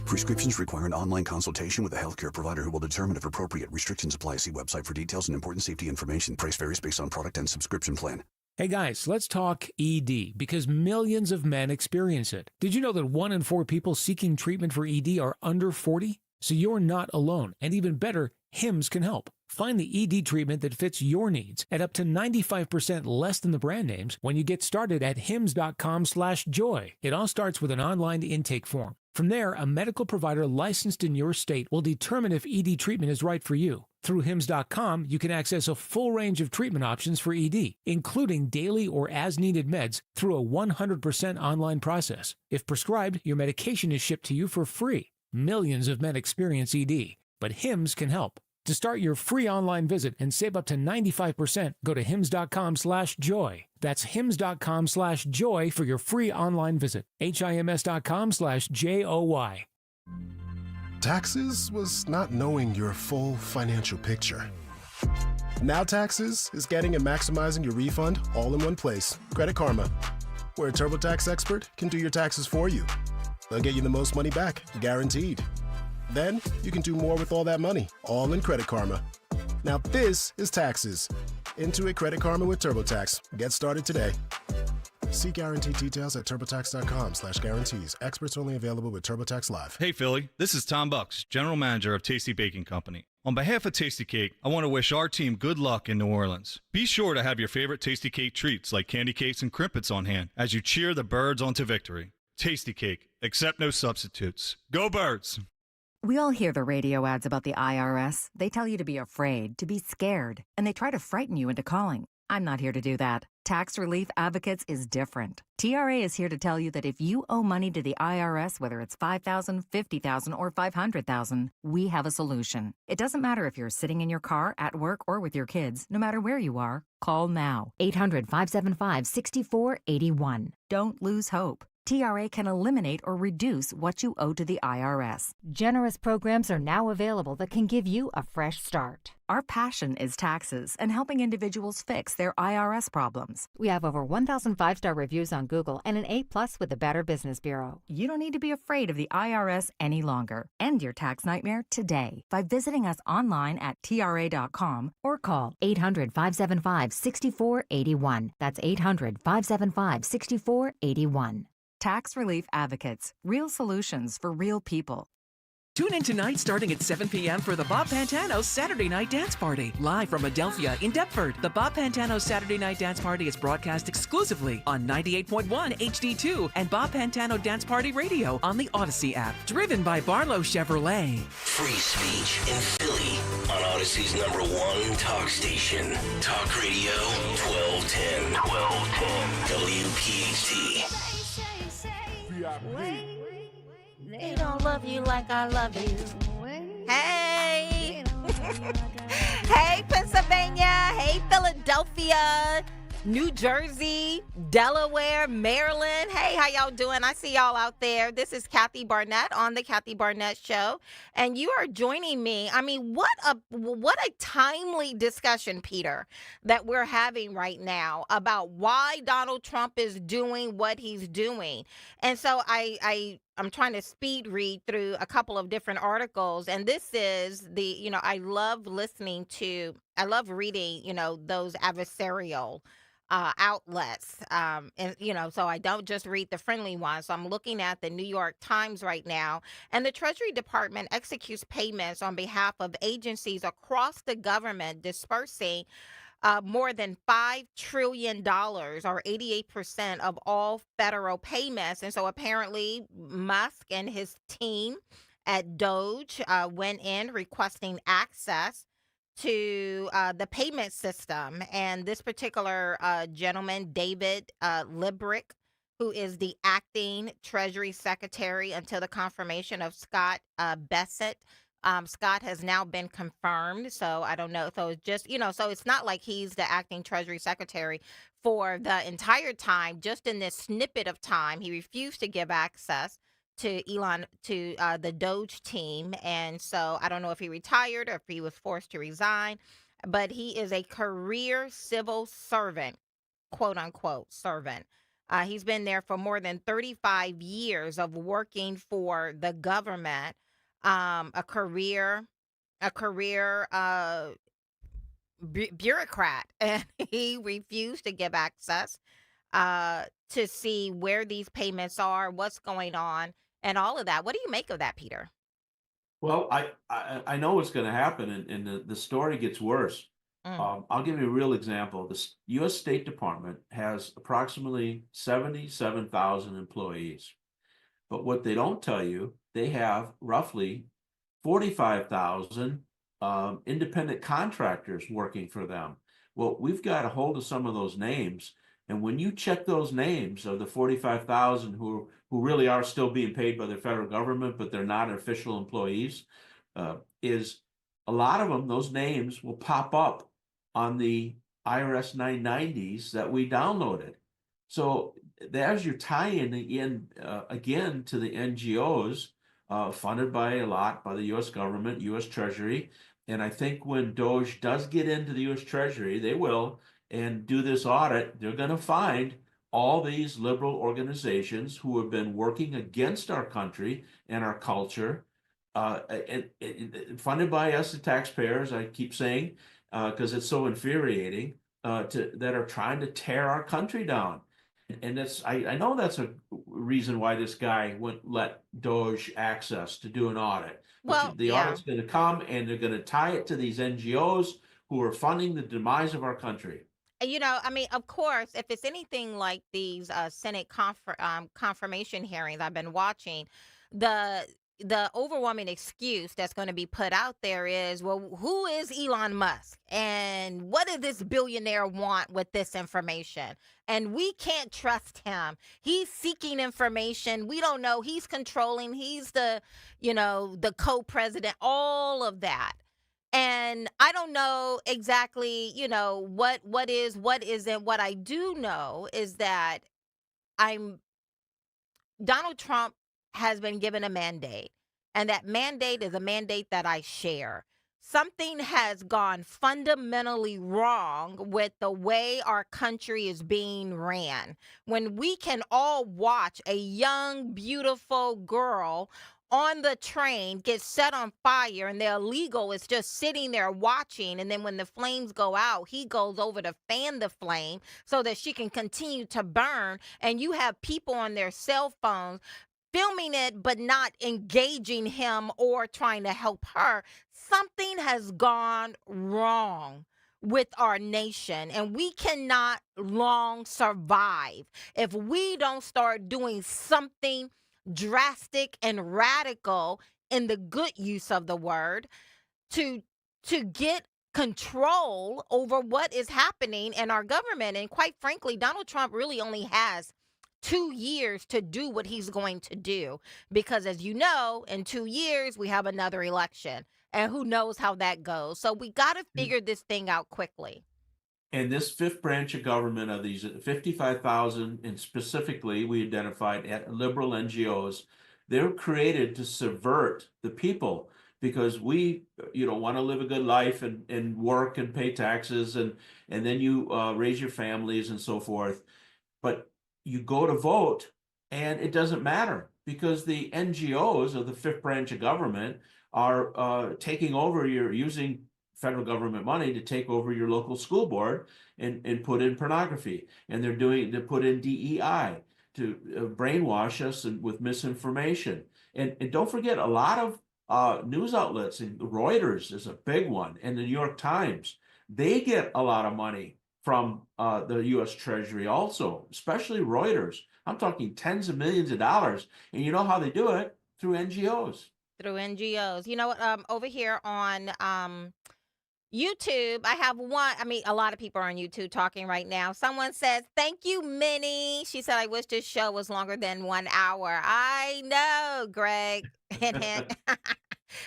Prescriptions require an online consultation with a healthcare provider who will determine if appropriate. Restrictions apply. See website for details and important safety information. Price varies based on product and subscription plan. Hey guys, let's talk ED, because millions of men experience it. Did you know that 1 in 4 people seeking treatment for ED are under 40? So you're not alone. And even better, Hims can help. Find the ED treatment that fits your needs at up to 95% less than the brand names when you get started at hims.com/joy. It all starts with an online intake form. From there, a medical provider licensed in your state will determine if ED treatment is right for you. Through hims.com, you can access a full range of treatment options for ED, including daily or as-needed meds through a 100% online process. If prescribed, your medication is shipped to you for free. Millions of men experience ED, but Hims can help. To start your free online visit and save up to 95%, go to hims.com/joy. That's hims.com/joy for your free online visit. HIMS.com/JOY. Taxes was not knowing your full financial picture. Now Taxes is getting and maximizing your refund all in one place. Credit Karma, where a TurboTax expert can do your taxes for you. They'll get you the most money back, guaranteed. Then you can do more with all that money, all in Credit Karma. Now this is Taxes. Intuit Credit Karma with TurboTax. Get started today. See guarantee details at turbotax.com/guarantees. Experts only available with TurboTax Live. Hey Philly, this is Tom Bucks, General Manager of Tasty Baking Company. On behalf of Tasty Cake, I want to wish our team good luck in New Orleans. Be sure to have your favorite Tasty Cake treats like candy cakes and crimpets on hand as you cheer the Birds onto victory. Tasty Cake, accept no substitutes. Go Birds! We all hear the radio ads about the IRS. They tell you to be afraid, to be scared, and they try to frighten you into calling. I'm not here to do that. Tax Relief Advocates is different. TRA is here to tell you that if you owe money to the IRS, whether it's $5,000, $50,000, or $500,000, we have a solution. It doesn't matter if you're sitting in your car, at work, or with your kids. No matter where you are, call now. 800-575-6481. Don't lose hope. TRA can eliminate or reduce what you owe to the IRS. Generous programs are now available that can give you a fresh start. Our passion is taxes and helping individuals fix their IRS problems. We have over 1,000 5-star reviews on Google and an A+ with the Better Business Bureau. You don't need to be afraid of the IRS any longer. End your tax nightmare today by visiting us online at TRA.com or call 800-575-6481. That's 800-575-6481. Tax Relief Advocates. Real solutions for real people. Tune in tonight starting at 7 p.m. for the Bob Pantano Saturday Night Dance Party. Live from Adelphia in Deptford, the Bob Pantano Saturday Night Dance Party is broadcast exclusively on 98.1 HD2 and Bob Pantano Dance Party Radio on the Odyssey app. Driven by Barlow Chevrolet. Free speech in Philly on Odyssey's #1 talk station. Talk Radio 1210. WPHT. They don't love you like I love you. Hey! Hey, Pennsylvania. Hey, Philadelphia. New Jersey, Delaware, Maryland. Hey, how y'all doing? I see y'all out there. This is Kathy Barnette on the Kathy Barnette Show, and you are joining me. I mean, what a timely discussion, Peter, that we're having right now about why Donald Trump is doing what he's doing. And so I'm trying to speed read through a couple of different articles, and this is I love reading, those adversarial outlets. So I don't just read the friendly ones. So I'm looking at the New York Times right now, and the Treasury Department executes payments on behalf of agencies across the government, dispersing more than $5 trillion, or 88% of all federal payments. And so apparently Musk and his team at Doge went in requesting access to the payment system. And this particular gentleman, David Librick, who is the acting Treasury Secretary until the confirmation of Scott Bessent. Scott has now been confirmed, so I don't know. So it's just, so it's not like he's the acting Treasury Secretary for the entire time. Just in this snippet of time, he refused to give access to the Doge team. And so I don't know if he retired or if he was forced to resign, but he is a career civil servant, quote unquote servant. He's been there for more than 35 years of working for the government, a career bureaucrat, and he refused to give access to see where these payments are, what's going on, and all of that. What do you make of that, Peter? Well, I know what's going to happen, and the story gets worse. I'll give you a real example. The U.S. State Department has approximately 77,000 employees. But what they don't tell you, they have roughly 45,000 independent contractors working for them. Well, we've got a hold of some of those names. And when you check those names of the 45,000 who really are still being paid by the federal government, but they're not official employees, is a lot of them, those names will pop up on the IRS 990s that we downloaded. So there's your tie-in again to the NGOs funded by the U.S. government, U.S. Treasury. And I think when Doge does get into the U.S. Treasury, they will, and do this audit, they're going to find all these liberal organizations who have been working against our country and our culture, and funded by us, the taxpayers, I keep saying, because it's so infuriating, that are trying to tear our country down. And I know that's a reason why this guy wouldn't let Doge access to do an audit. Well, the audit's going to come, and they're going to tie it to these NGOs who are funding the demise of our country. Of course, if it's anything like these Senate confirmation hearings I've been watching, the overwhelming excuse that's going to be put out there is, well, who is Elon Musk? And what does this billionaire want with this information? And we can't trust him. He's seeking information. We don't know. He's controlling. He's the, the co-president, all of that. And I don't know exactly, what is, what isn't. What I do know is that Donald Trump has been given a mandate, and that mandate is a mandate that I share. Something has gone fundamentally wrong with the way our country is being ran. When we can all watch a young, beautiful girl on the train get set on fire, and the illegal is just sitting there watching, and then when the flames go out, he goes over to fan the flame so that she can continue to burn, and you have people on their cell phones filming it but not engaging him or trying to help her. Something has gone wrong with our nation, and we cannot long survive if we don't start doing something drastic and radical, in the good use of the word, to get control over what is happening in our government. And quite frankly, Donald Trump really only has 2 years to do what he's going to do, because as you know, in 2 years we have another election, and who knows how that goes. So we got to figure this thing out quickly. And this fifth branch of government of these 55,000, and specifically we identified at liberal NGOs, they're created to subvert the people, because we, want to live a good life and work and pay taxes, and then you raise your families and so forth. But you go to vote and it doesn't matter, because the NGOs of the fifth branch of government are taking over, using federal government money to take over your local school board and put in pornography. And they're put in DEI to brainwash us with misinformation. And don't forget, a lot of news outlets, and Reuters is a big one, and the New York Times, they get a lot of money from the U.S. Treasury also, especially Reuters. I'm talking tens of millions of dollars. And you know how they do it? Through NGOs. Through NGOs. You know what? Over here on YouTube, I have one. A lot of people are on YouTube talking right now. Someone says, "Thank you, Minnie." She said, "I wish this show was longer than 1 hour." I know, Greg.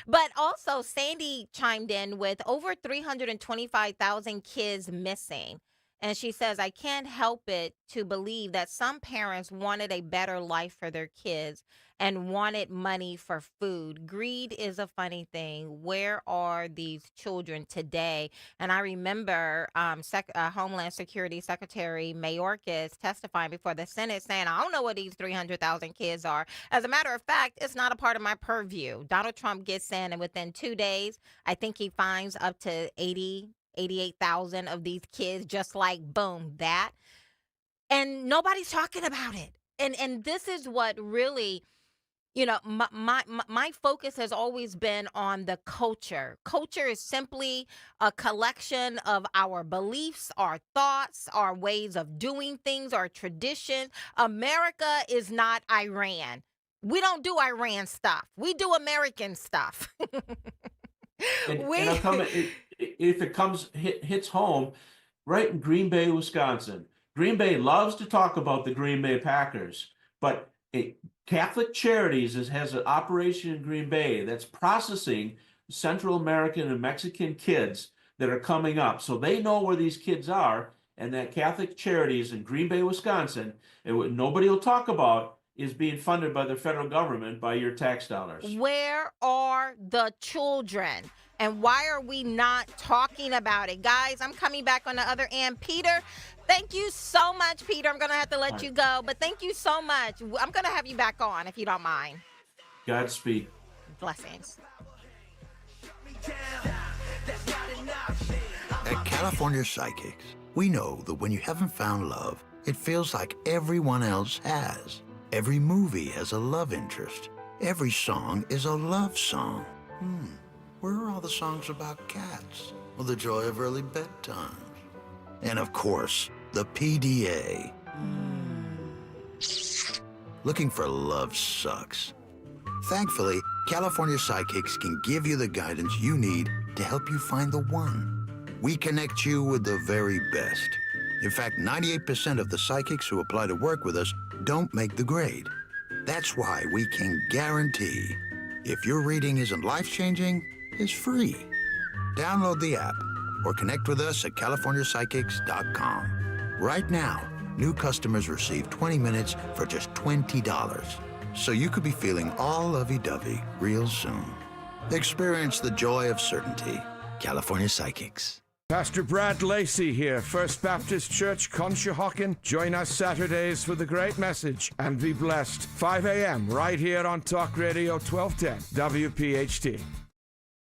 But also, Sandy chimed in with over 325,000 kids missing. And she says, "I can't help it to believe that some parents wanted a better life for their kids and wanted money for food. Greed is a funny thing. Where are these children today?" And I remember Homeland Security Secretary Mayorkas testifying before the Senate saying, "I don't know what these 300,000 kids are. As a matter of fact, it's not a part of my purview." Donald Trump gets in, and within 2 days, I think he finds up to 88,000 of these kids, just like boom, that. And nobody's talking about it. And this is what really, my focus has always been on the culture. Culture is simply a collection of our beliefs, our thoughts, our ways of doing things, our traditions. America is not Iran. We don't do Iran stuff. We do American stuff. If it hits home, right in Green Bay, Wisconsin. Green Bay loves to talk about the Green Bay Packers, but Catholic Charities has an operation in Green Bay that's processing Central American and Mexican kids that are coming up. So they know where these kids are, and that Catholic Charities in Green Bay, Wisconsin, and what nobody will talk about, is being funded by the federal government by your tax dollars. Where are the children? And why are we not talking about it? Guys, I'm coming back on the other end. Peter, thank you so much, Peter. I'm going to have to let you go, but thank you so much. I'm going to have you back on if you don't mind. Godspeed. Blessings. At California Psychics, we know that when you haven't found love, it feels like everyone else has. Every movie has a love interest. Every song is a love song. Where are all the songs about cats or the joy of early bedtime? And of course, the PDA. Looking for love sucks. Thankfully, California Psychics can give you the guidance you need to help you find the one. We connect you with the very best. In fact, 98% of the psychics who apply to work with us don't make the grade. That's why we can guarantee if your reading isn't life-changing, it's free. Download the app or connect with us at CaliforniaPsychics.com. Right now, new customers receive 20 minutes for just $20. So you could be feeling all lovey-dovey real soon. Experience the joy of certainty. California Psychics. Pastor Brad Lacey here, First Baptist Church, Conshohocken. Join us Saturdays for the great message and be blessed. 5 a.m. right here on Talk Radio 1210 WPHT.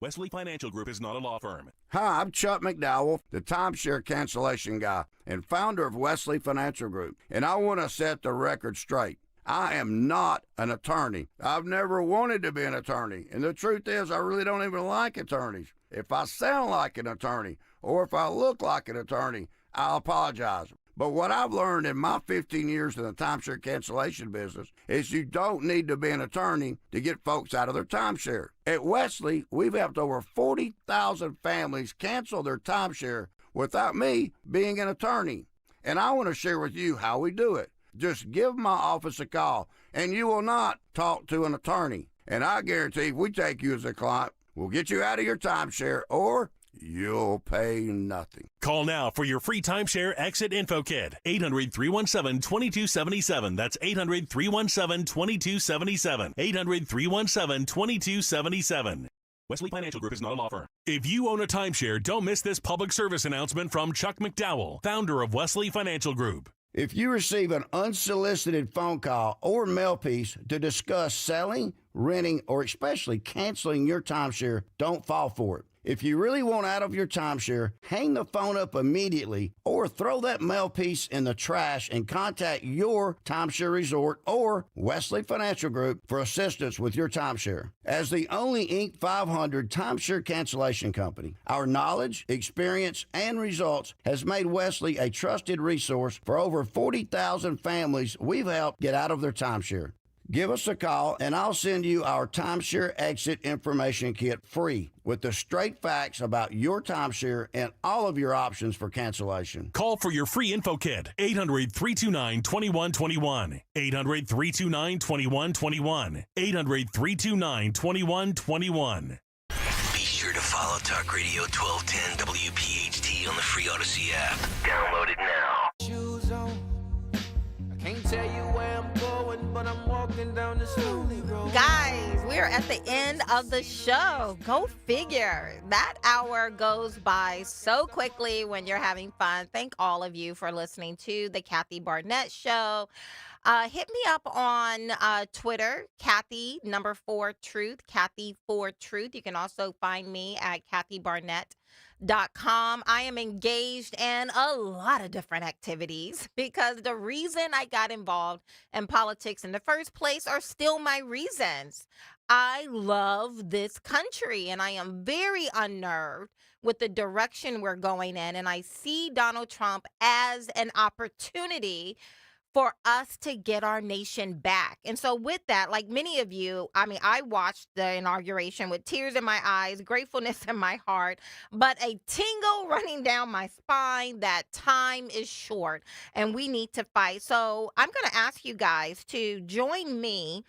Wesley Financial Group is not a law firm. Hi, I'm Chuck McDowell, the timeshare cancellation guy and founder of Wesley Financial Group, and I want to set the record straight. I am not an attorney. I've never wanted to be an attorney, and the truth is I really don't even like attorneys. If I sound like an attorney or if I look like an attorney, I'll apologize. But what I've learned in my 15 years in the timeshare cancellation business is you don't need to be an attorney to get folks out of their timeshare. At Wesley, we've helped over 40,000 families cancel their timeshare without me being an attorney. And I want to share with you how we do it. Just give my office a call, and you will not talk to an attorney. And I guarantee if we take you as a client, we'll get you out of your timeshare, or you'll pay nothing. Call now for your free timeshare exit info kit. 800-317-2277. That's 800-317-2277. 800-317-2277. Wesley Financial Group is not a law firm. If you own a timeshare, don't miss this public service announcement from Chuck McDowell, founder of Wesley Financial Group. If you receive an unsolicited phone call or mail piece to discuss selling, renting, or especially canceling your timeshare, don't fall for it. If you really want out of your timeshare, hang the phone up immediately or throw that mail piece in the trash and contact your timeshare resort or Wesley Financial Group for assistance with your timeshare. As the only Inc. 500 timeshare cancellation company, our knowledge, experience, and results has made Wesley a trusted resource for over 40,000 families we've helped get out of their timeshare. Give us a call, and I'll send you our timeshare exit information kit free with the straight facts about your timeshare and all of your options for cancellation. Call for your free info kit. 800-329-2121. 800-329-2121. 800-329-2121. Be sure to follow Talk Radio 1210 WPHT on the free Odyssey app. Download it now. Shoes on. I can't tell you where I'm going, but I'm walking down the slowly road. Guys, we're at the end of the show. Go figure. That hour goes by so quickly when you're having fun. Thank all of you for listening to the Kathy Barnette Show. Hit me up on Twitter, Kathy4Truth, Kathy4Truth. You can also find me at KathyBarnette.com. I am engaged in a lot of different activities because the reason I got involved in politics in the first place are still my reasons. I love this country and I am very unnerved with the direction we're going in. And I see Donald Trump as an opportunity for us to get our nation back. And so with that, like many of you, I watched the inauguration with tears in my eyes, gratefulness in my heart, but a tingle running down my spine that time is short and we need to fight. So I'm going to ask you guys to join me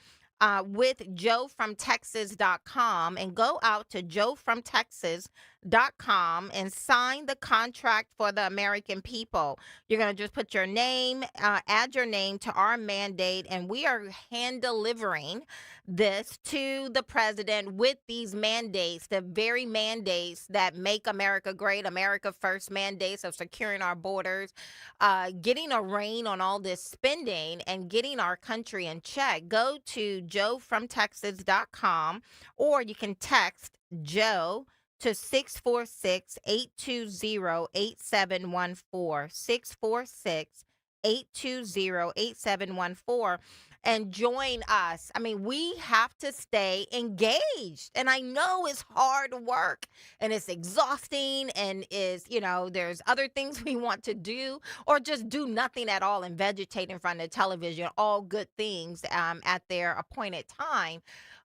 with JoeFromTexas.com and go out to JoeFromTexas.com and sign the contract for the American people. You're going to just put your name, add your name to our mandate, and we are hand-delivering this to the president with these mandates, the very mandates that make America great, America first mandates of securing our borders, getting a rein on all this spending and getting our country in check. Go to JoeFromTexas.com or you can text Joe to 646-820-8714, 646-820-8714, and join us. We have to stay engaged. And I know it's hard work and it's exhausting and there's other things we want to do or just do nothing at all and vegetate in front of the television, all good things at their appointed time.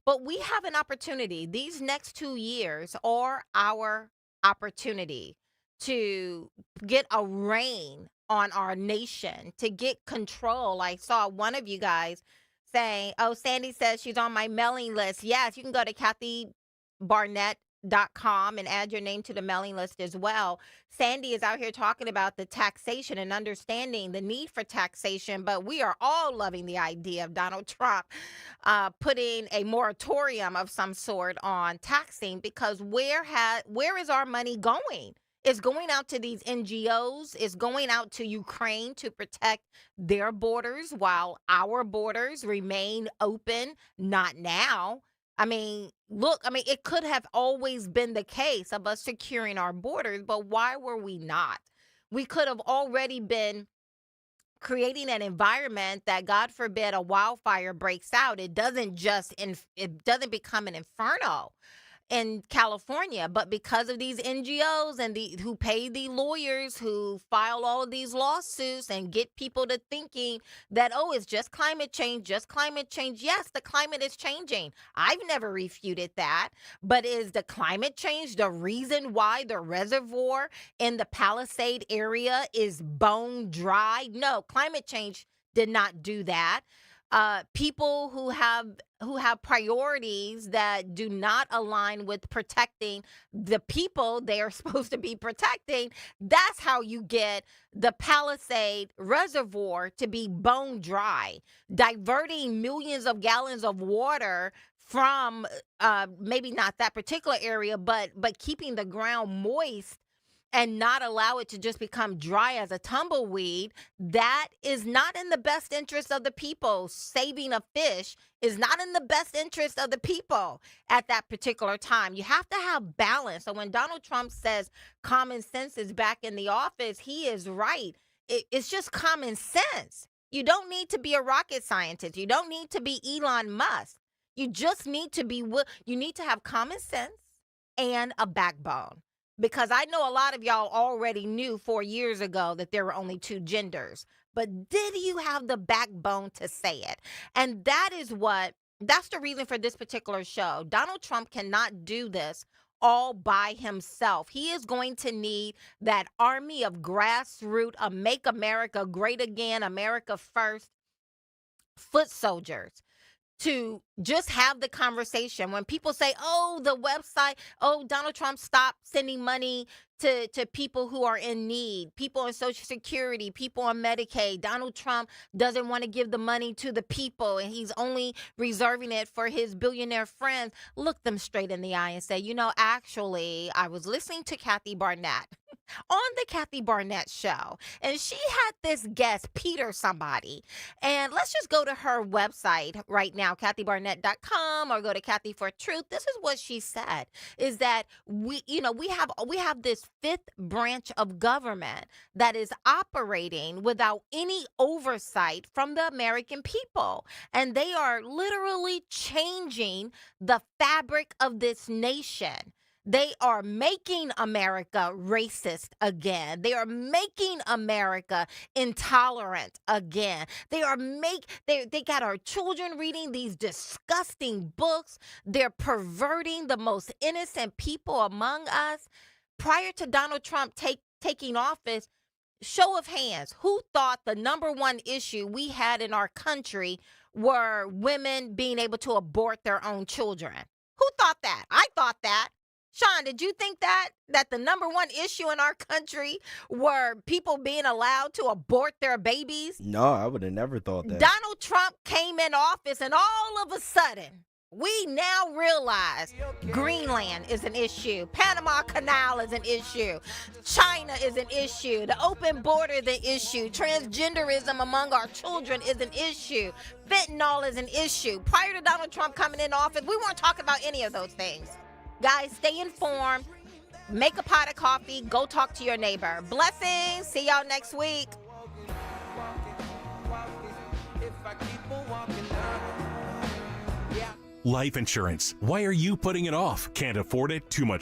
But we have an opportunity. These next 2 years are our opportunity to get a reign on our nation, to get control. I saw one of you guys saying, oh, Sandy says she's on my mailing list. Yes, you can go to kathybarnette.com and add your name to the mailing list as well. Sandy is out here talking about the taxation and understanding the need for taxation, but we are all loving the idea of Donald Trump putting a moratorium of some sort on taxing, because where is our money going? It's going out to these NGOs. It's going out to Ukraine to protect their borders while our borders remain open. Not now. I mean, look, it could have always been the case of us securing our borders, but why were we not? We could have already been creating an environment that, God forbid, a wildfire breaks out. It doesn't become an inferno in California, but because of these NGOs and who pay the lawyers who file all of these lawsuits and get people to thinking that, oh, it's just climate change, just climate change. Yes, the climate is changing. I've never refuted that. But is the climate change the reason why the reservoir in the Palisade area is bone dry? No, climate change did not do that. People who have priorities that do not align with protecting the people they are supposed to be protecting, that's how you get the Palisade Reservoir to be bone dry, diverting millions of gallons of water from maybe not that particular area, but keeping the ground moist and not allow it to just become dry as a tumbleweed. That is not in the best interest of the people. Saving a fish is not in the best interest of the people at that particular time. You have to have balance. So when Donald Trump says common sense is back in the office, he is right. It's just common sense. You don't need to be a rocket scientist. You don't need to be Elon Musk. You just need to have common sense and a backbone. Because I know a lot of y'all already knew 4 years ago that there were only 2 genders. But did you have the backbone to say it? And that's the reason for this particular show. Donald Trump cannot do this all by himself. He is going to need that army of grassroots, Make America Great Again, America First foot soldiers to just have the conversation. When people say, oh, the website, oh, Donald Trump stopped sending money to people who are in need, people on Social Security, people on Medicaid. Donald Trump doesn't want to give the money to the people and he's only reserving it for his billionaire friends. Look them straight in the eye and say, actually, I was listening to Kathy Barnette on the Kathy Barnette show, and she had this guest, Peter somebody. And let's just go to her website right now, kathybarnette.com, or go to Kathy for Truth. This is what she said, is that we have this fifth branch of government that is operating without any oversight from the American people. And they are literally changing the fabric of this nation. They are making America racist again. They are making America intolerant again. They got our children reading these disgusting books. They're perverting the most innocent people among us. Prior to Donald Trump taking office, show of hands, who thought the number one issue we had in our country were women being able to abort their own children? Who thought that? I thought that. Sean, did you think that the number one issue in our country were people being allowed to abort their babies? No, I would have never thought that. Donald Trump came in office, and all of a sudden, we now realize Greenland is an issue. Panama Canal is an issue. China is an issue. The open border is an issue. Transgenderism among our children is an issue. Fentanyl is an issue. Prior to Donald Trump coming in office, we weren't talking about any of those things. Guys, stay informed. Make a pot of coffee. Go talk to your neighbor. Blessings. See y'all next week. Life insurance. Why are you putting it off? Can't afford it? Too much